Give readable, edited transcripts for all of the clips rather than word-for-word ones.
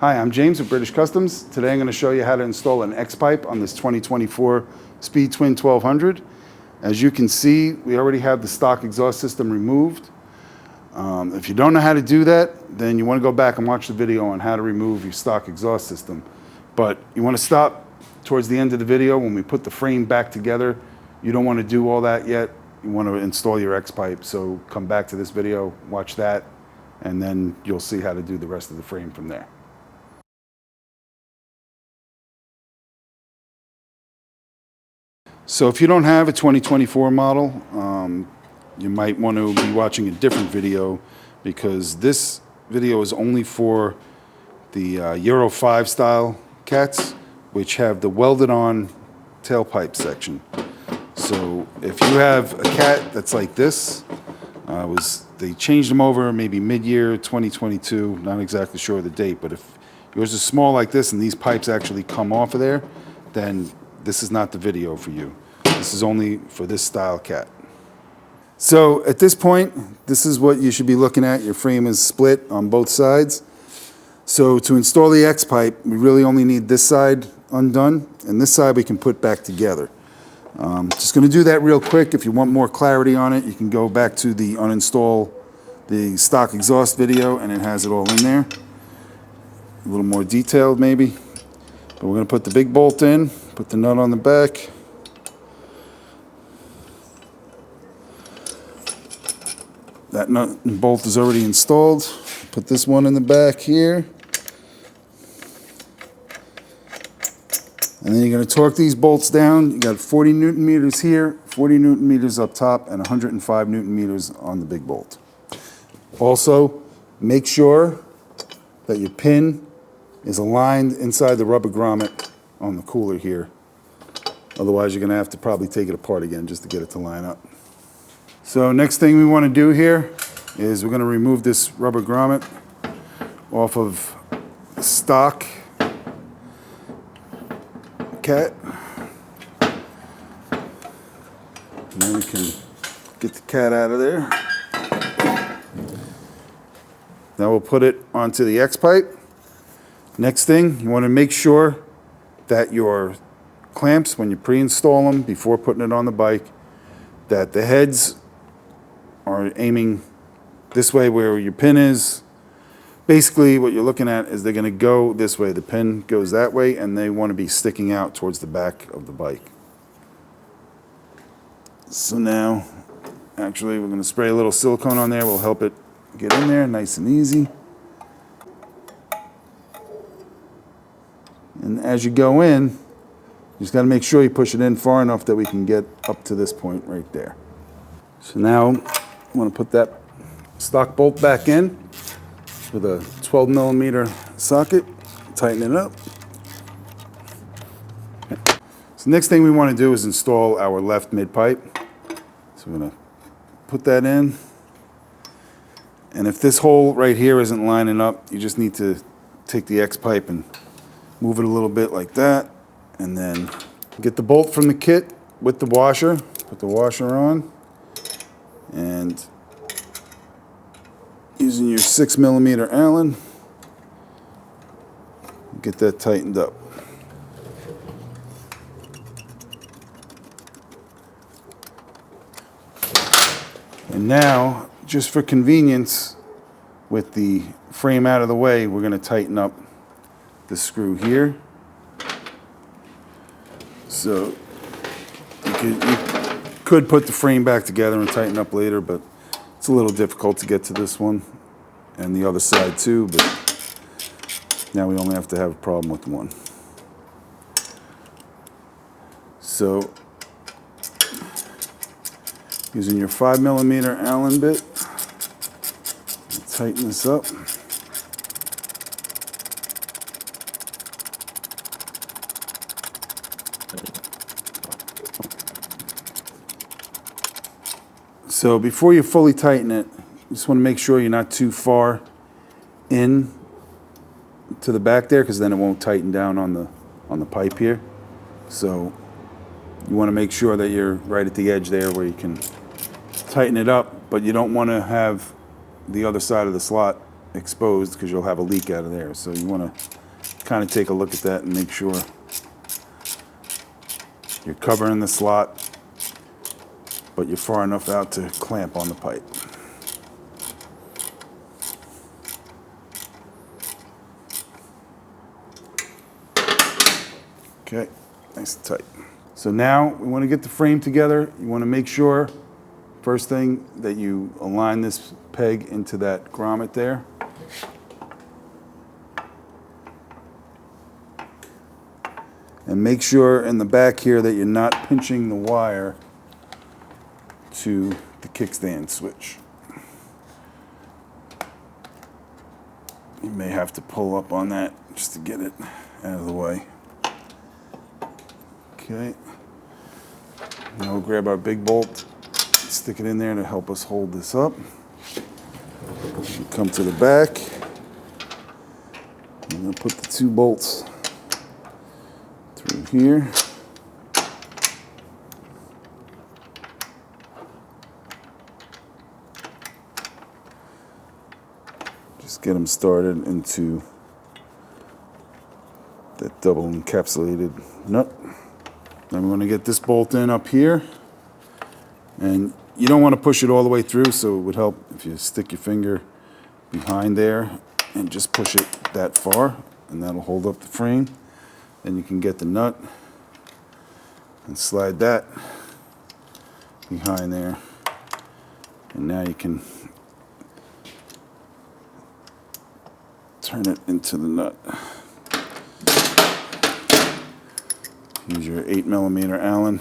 Hi, I'm James with British Customs. Today I'm going to show you how to install an X-pipe on this 2024 Speed Twin 1200. As you can see, we already have the stock exhaust system removed. If you don't know how to do that, then you want to go back and watch the video on how to remove your stock exhaust system. But you want to stop towards the end of the video when we put the frame back together. You don't want to do all that yet. You want to install your X-pipe. So come back to this video, watch that, and then you'll see how to do the rest of the frame from there. So if you don't have a 2024 model, you might want to be watching a different video, because this video is only for the Euro 5 style cats, which have the welded on tailpipe section. So if you have a cat that's like this, they changed them over maybe mid-year 2022, not exactly sure of the date, but if yours is small like this and these pipes actually come off of there, then this is not the video for you. This is only for this style cat. So at this point, this is what you should be looking at. Your frame is split on both sides. So to install the X-pipe, we really only need this side undone, and this side we can put back together. Just going to do that real quick. If you want more clarity on it, you can go back to the uninstall the stock exhaust video, and it has it all in there. A little more detailed maybe. But we're going to put the big bolt in, put the nut on the back. That nut and bolt is already installed. Put this one in the back here. And then you're going to torque these bolts down. You got 40 Newton meters here, 40 Newton meters up top, and 105 Newton meters on the big bolt. Also, make sure that your pin is aligned inside the rubber grommet on the cooler here. Otherwise, you're going to have to probably take it apart again just to get it to line up. So next thing we want to do here is we're going to remove this rubber grommet off of the stock cat. And then we can get the cat out of there. Now we'll put it onto the X-pipe. Next thing, you want to make sure that your clamps, when you pre-install them before putting it on the bike, that the heads are aiming this way where your pin is. Basically what you're looking at is they're going to go this way. The pin goes that way, and they want to be sticking out towards the back of the bike. So now, actually, we're going to spray a little silicone on there. We'll help it get in there nice and easy. And as you go in, you just got to make sure you push it in far enough that we can get up to this point right there. So now I want to put that stock bolt back in with a 12 millimeter socket, tighten it up. So next thing we want to do is install our left mid pipe. So we're going to put that in. And if this hole right here isn't lining up, you just need to take the X-pipe and move it a little bit like that. And then get the bolt from the kit with the washer. Put the washer on. And using your 6 millimeter Allen, get that tightened up. And now, just for convenience, with the frame out of the way, we're going to tighten up the screw here. So you could put the frame back together and tighten up later, but it's a little difficult to get to this one and the other side too, but now we only have to have a problem with one. So using your 5 millimeter Allen bit, tighten this up. So before you fully tighten it, you just want to make sure you're not too far in to the back there, because then it won't tighten down on the pipe here. So you want to make sure that you're right at the edge there where you can tighten it up, but you don't want to have the other side of the slot exposed because you'll have a leak out of there. So you want to kind of take a look at that and make sure you're covering the slot, but you're far enough out to clamp on the pipe. Okay, nice and tight. So now we want to get the frame together. You want to make sure, first thing, that you align this peg into that grommet there. And make sure in the back here that you're not pinching the wire to the kickstand switch. You may have to pull up on that just to get it out of the way. Okay. Now we'll grab our big bolt, stick it in there to help us hold this up. Come to the back. I'm going to put the 2 bolts through here. Just get them started into that double encapsulated nut. Then we're going to get this bolt in up here, and you don't want to push it all the way through, so it would help if you stick your finger behind there and just push it that far, and that'll hold up the frame. Then you can get the nut and slide that behind there, and now you can turn it into the nut. Use your 8mm Allen.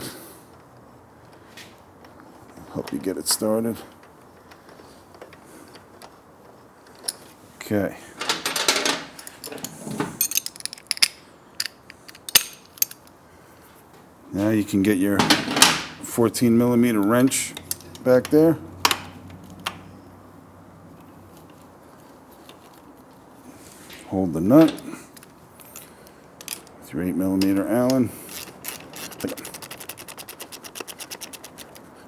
Help you get it started. Okay. Now you can get your 14mm wrench back there. Hold the nut with your 8mm Allen.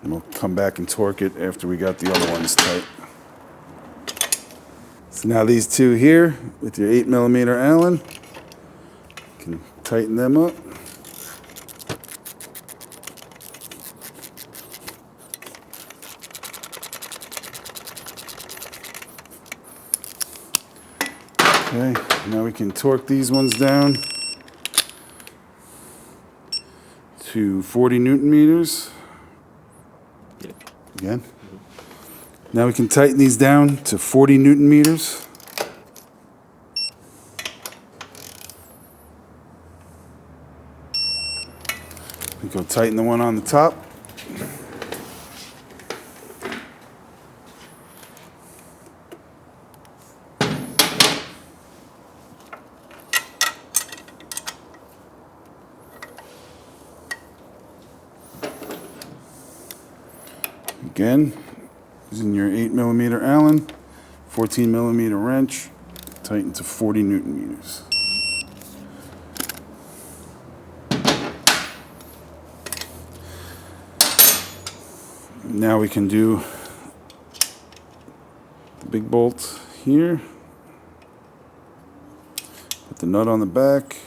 And we'll come back and torque it after we got the other ones tight. So now these 2 here with your 8mm Allen, you can tighten them up. Okay, now we can torque these ones down to 40 Newton meters. Again. Now we can tighten these down to 40 Newton meters. We go tighten the one on the top. Again, using your 8mm Allen, 14mm wrench, tighten to 40 Newton meters. Now we can do the big bolt here. Put the nut on the back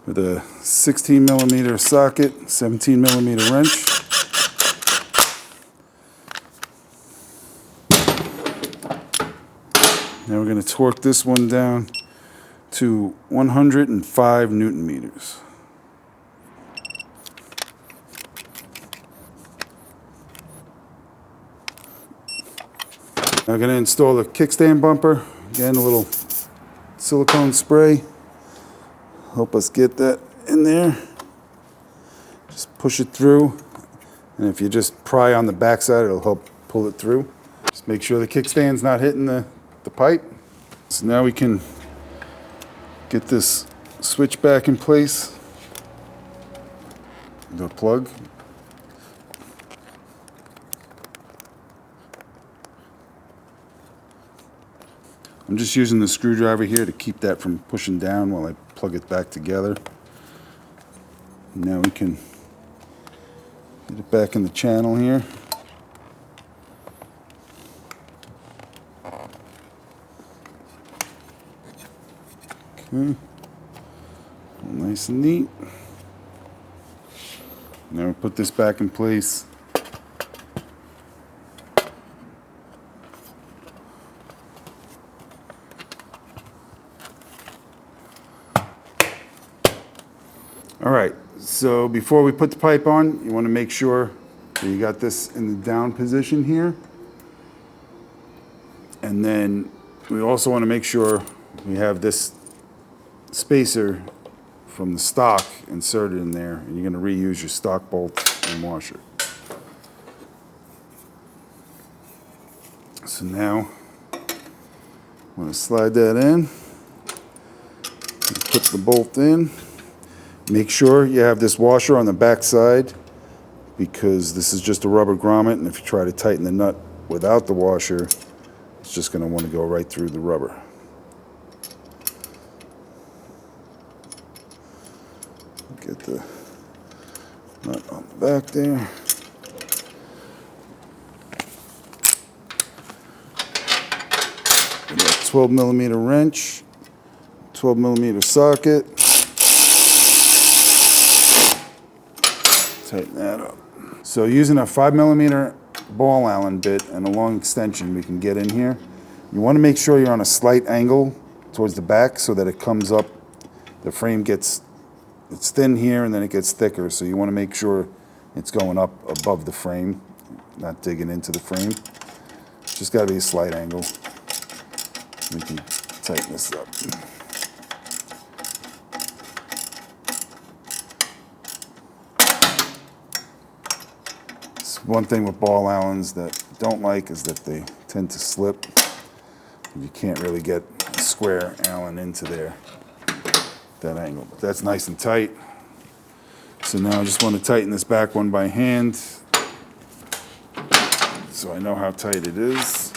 with a 16mm socket, 17mm wrench. Now we're going to torque this one down to 105 Newton meters. Now I'm going to install the kickstand bumper. Again, a little silicone spray. Help us get that in there. Just push it through. And if you just pry on the backside, it'll help pull it through. Just make sure the kickstand's not hitting the pipe. So now we can get this switch back in place. The plug. I'm just using the screwdriver here to keep that from pushing down while I plug it back together. Now we can get it back in the channel here. Okay. Nice and neat. Now we put this back in place. All right, so before we put the pipe on, you want to make sure that you got this in the down position here. And then we also want to make sure we have this spacer from the stock inserted in there, and you're going to reuse your stock bolt and washer. So now I'm going to slide that in, put the bolt in. Make sure you have this washer on the back side, because this is just a rubber grommet, and if you try to tighten the nut without the washer, it's just going to want to go right through the rubber. Get the nut on the back there. Get a 12mm wrench, 12mm socket. Tighten that up. So using a 5mm ball Allen bit and a long extension we can get in here. You want to make sure you're on a slight angle towards the back so that it comes up. The frame it's thin here and then it gets thicker, so you want to make sure it's going up above the frame, not digging into the frame. Just got to be a slight angle. We can tighten this up. One thing with ball Allens that I don't like is that they tend to slip. You can't really get a square Allen into there, that angle. But that's nice and tight. So now I just want to tighten this back one by hand so I know how tight it is.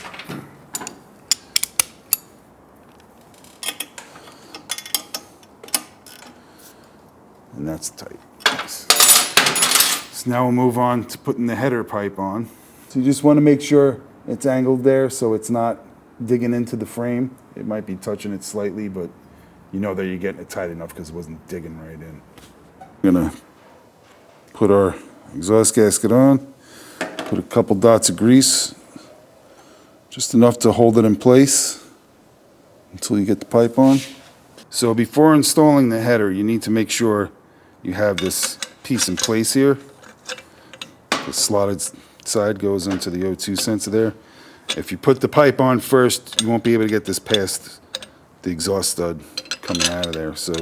And that's tight. Nice. So now we'll move on to putting the header pipe on. So you just want to make sure it's angled there so it's not digging into the frame. It might be touching it slightly, but you know that you're getting it tight enough because it wasn't digging right in. We're gonna put our exhaust gasket on, put a couple dots of grease, just enough to hold it in place until you get the pipe on. So before installing the header, you need to make sure you have this piece in place here. The slotted side goes into the O2 sensor there. If you put the pipe on first, you won't be able to get this past the exhaust stud coming out of there, so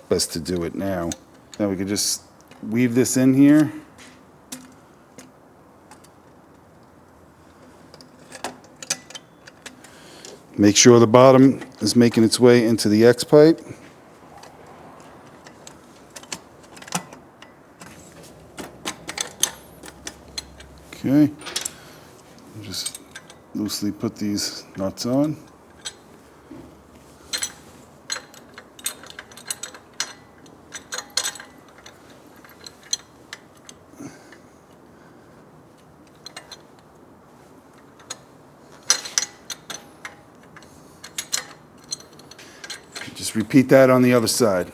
best to do it now. Now we can just weave this in here. Make sure the bottom is making its way into the X pipe. Okay, just loosely put these nuts on. Just repeat that on the other side.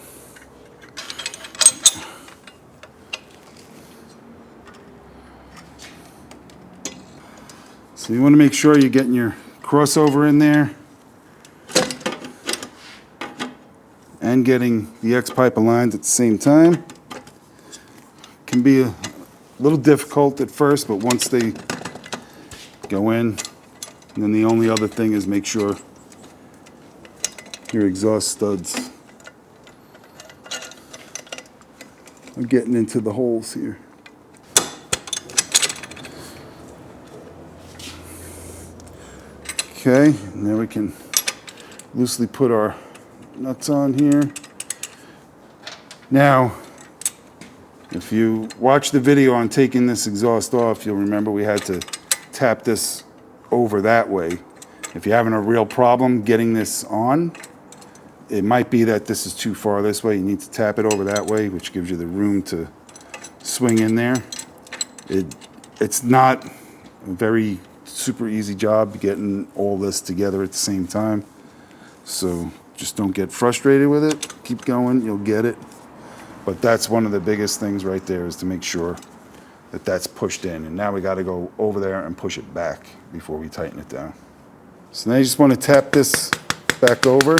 So you want to make sure you're getting your crossover in there and getting the X pipe aligned at the same time. Can be a little difficult at first, but once they go in, then the only other thing is make sure your exhaust studs are getting into the holes here. Okay, now we can loosely put our nuts on here. Now, if you watch the video on taking this exhaust off, you'll remember we had to tap this over that way. If you're having a real problem getting this on, it might be that this is too far this way. You need to tap it over that way, which gives you the room to swing in there. It's not a very super easy job getting all this together at the same time. So Just don't get frustrated with it. Keep going, you'll get it. But that's one of the biggest things right there, is to make sure that that's pushed in. And now we got to go over there and push it back before we tighten it down. So now you just want to tap this back over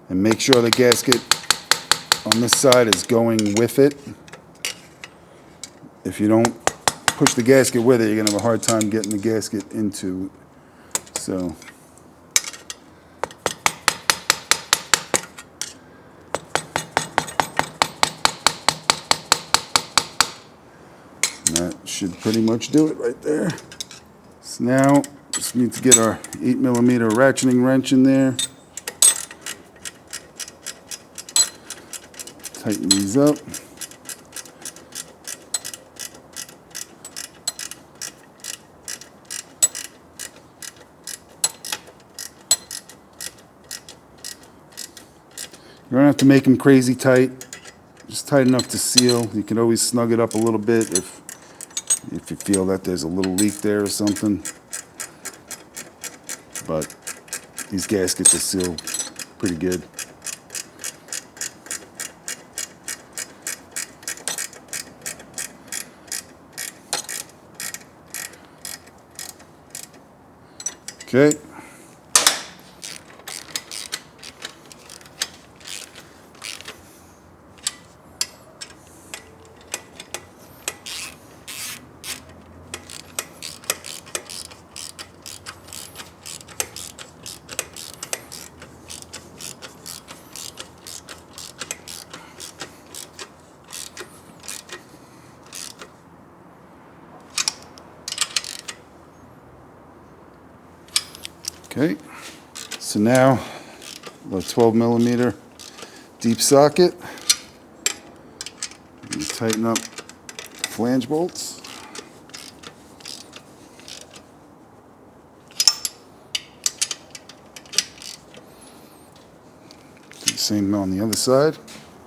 and make sure the gasket on this side is going with it. If you don't push the gasket with it, you're going to have a hard time getting the gasket into it. So that should pretty much do it right there. So now just need to get our 8mm ratcheting wrench in there. Tighten these up. You don't have to make them crazy tight, just tight enough to seal. You can always snug it up a little bit if you feel that there's a little leak there or something. But these gaskets will seal pretty good. Okay. Okay, so now a 12mm deep socket. You tighten up the flange bolts. Do the same on the other side.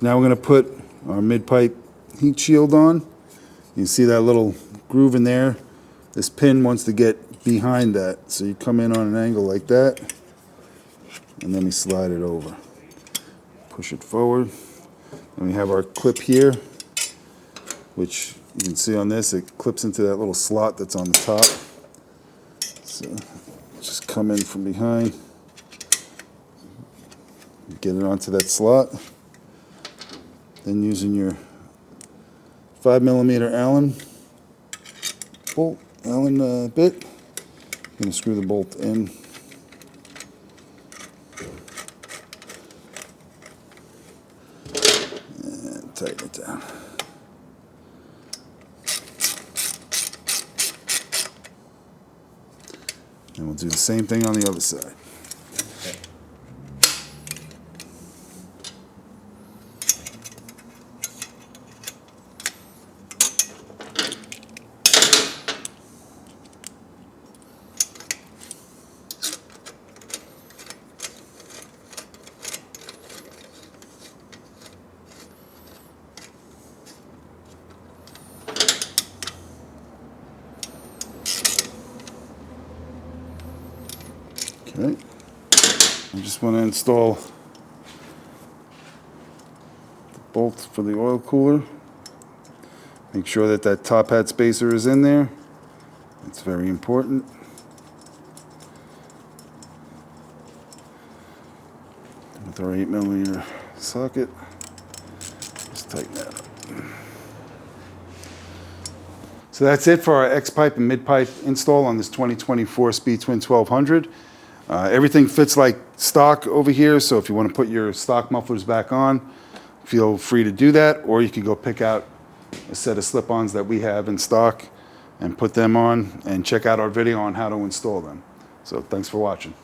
Now we're going to put our mid-pipe heat shield on. You can see that little groove in there. This pin wants to get behind that, so you come in on an angle like that, and then we slide it over. Push it forward. And we have our clip here, which you can see on this, it clips into that little slot that's on the top. So just come in from behind, get it onto that slot. Then using your 5mm Allen bit, I'm going to screw the bolt in. And tighten it down. And we'll do the same thing on the other side. Okay, I just want to install the bolt for the oil cooler. Make sure that that top hat spacer is in there. It's very important. With our 8mm socket, just tighten that up. So that's it for our X-pipe and mid-pipe install on this 2024 Speed Twin 1200. Everything fits like stock over here, so if you want to put your stock mufflers back on, feel free to do that, or you can go pick out a set of slip-ons that we have in stock and put them on, and check out our video on how to install them. So thanks for watching.